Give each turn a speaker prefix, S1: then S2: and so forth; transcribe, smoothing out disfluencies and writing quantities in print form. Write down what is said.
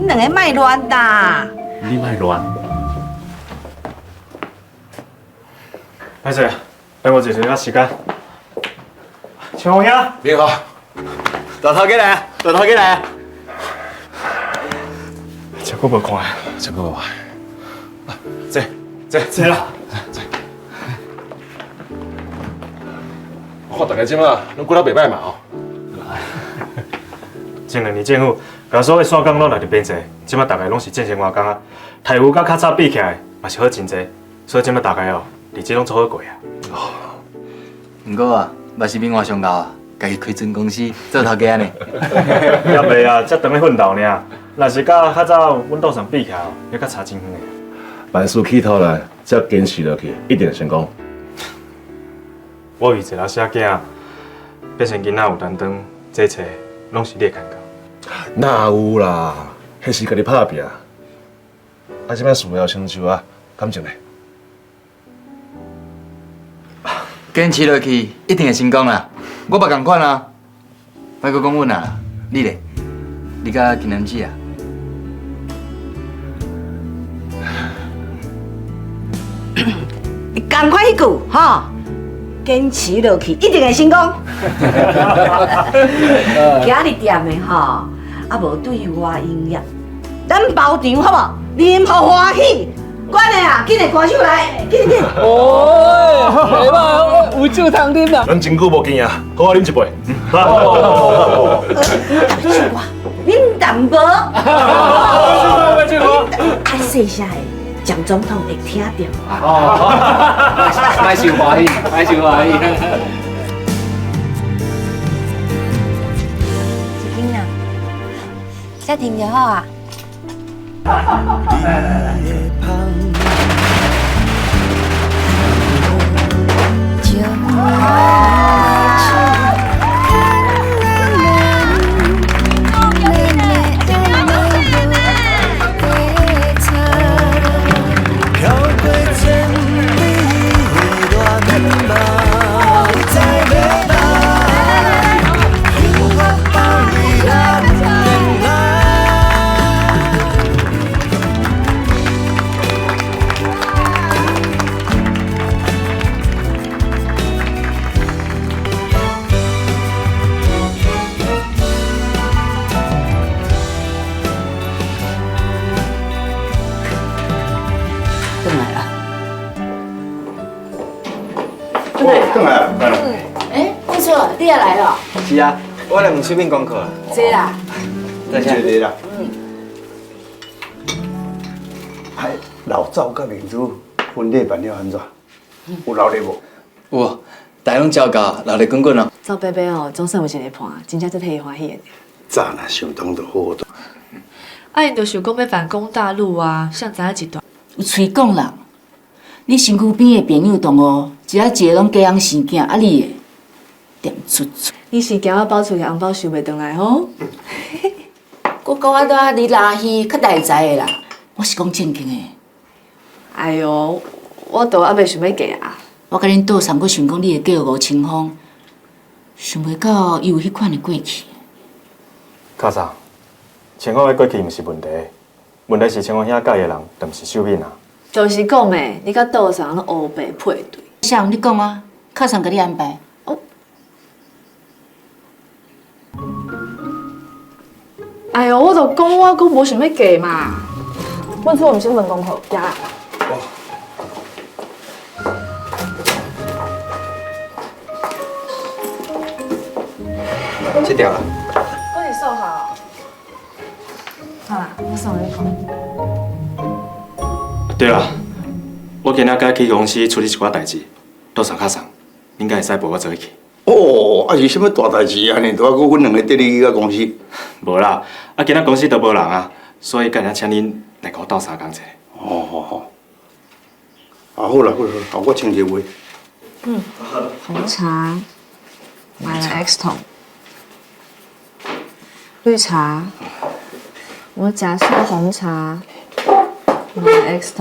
S1: 恁两个卖乱啦！
S2: 你卖乱。歹势，等我一下时间。青红兄，
S3: 你好，大头过来，大头过来。
S2: 真久无看，
S3: 真久无看。
S2: 坐啦。
S3: 我看大家即马拢过得袂歹嘛哦。
S2: 前2年政府把所有线工拢来伫编制，即马大概拢是正常换工啊。台务甲较早比起来嘛是好真济，所以即马大概哦日子拢做好过啊。
S4: 毋过啊，嘛是变换上高啊，家己开船公司做头家呢。
S2: 也袂啊，才长咧奋斗尔。若是甲较早阮岛上比起来哦，还较差真远的。
S3: 万事起头来，只要坚持落去，一定成功。
S2: 我为一个小囝变成囡仔有担当，这一切拢是你的功劳。
S3: 哪有啦，迄是家己拍拼。啊，即摆事业成就啊，感情呢？
S4: 坚持落去，一定会成功啦！我嘛共款啊，莫阁讲阮啊，你咧，你甲金南子啊？
S1: 你赶快迄句吼，坚持落去，一定会成功。今日店的吼，啊无对外营业，咱包场好无？任何欢喜，管的啊，紧来歌手来，紧！
S5: 哦，袂歹，有酒通啉啦。
S3: 咱真久无见啊，好，我啉一杯。
S1: 恁淡薄，爱细声的，蒋总统会听到。
S5: 莫受欢喜，莫受欢喜。
S6: 一斤啊，再停就好啊。
S1: 不错，你也来了。
S4: 是啊，我来问书面功课。
S1: 坐啦。
S4: 多谢你啦。
S7: 哎，老赵甲明珠婚礼办了安怎？有留咧无？
S4: 有，大家拢照到，留咧滚滚哦。
S8: 赵伯伯哦，总算有一个伴，真正最替伊欢喜的。
S7: 早若想当就好多。
S8: 啊，因就想讲要反攻大陆啊，想知影一段。
S9: 有吹讲人，你身躯边的朋友同学，一个拢家养生囝，啊你的点出出。
S8: 你是惊我包出去红包收袂回来吼？
S9: 我讲我带你拉去较大财的啦，我是讲正经的。
S8: 哎哟，我都还袂想要嫁啊。
S9: 我甲恁倒送，我想讲你会嫁5000方，想袂到伊有迄款的过去。
S2: 卡嫂，情况的过去毋是问题，问题是情况遐介的人，就毋是秀敏啊。
S8: 就是讲诶，你甲岛上拢乌白配对。
S9: 像你讲啊，靠上甲你安排。
S8: 哦。哎呦，我就讲我阁无想要嫁嘛。阮厝毋是问功课，呀。
S4: 切掉了。
S8: 我是送好。好啦，我送你一个。
S2: 对啦，我今仔该去公司处理一寡代志，岛上卡送，应该会使陪我做去。
S7: 哦，啊是啥物大代志啊？呢，拄啊，阮两个缀你去到公司。
S2: 无啦，啊今仔公司都无人啊，所以今日请恁来甲我斗相共者。
S7: 哦好好。啊好啦好啦，啊我请一位。
S8: 红茶，买了 X 桶。绿茶，我假设红茶，买了 X 桶。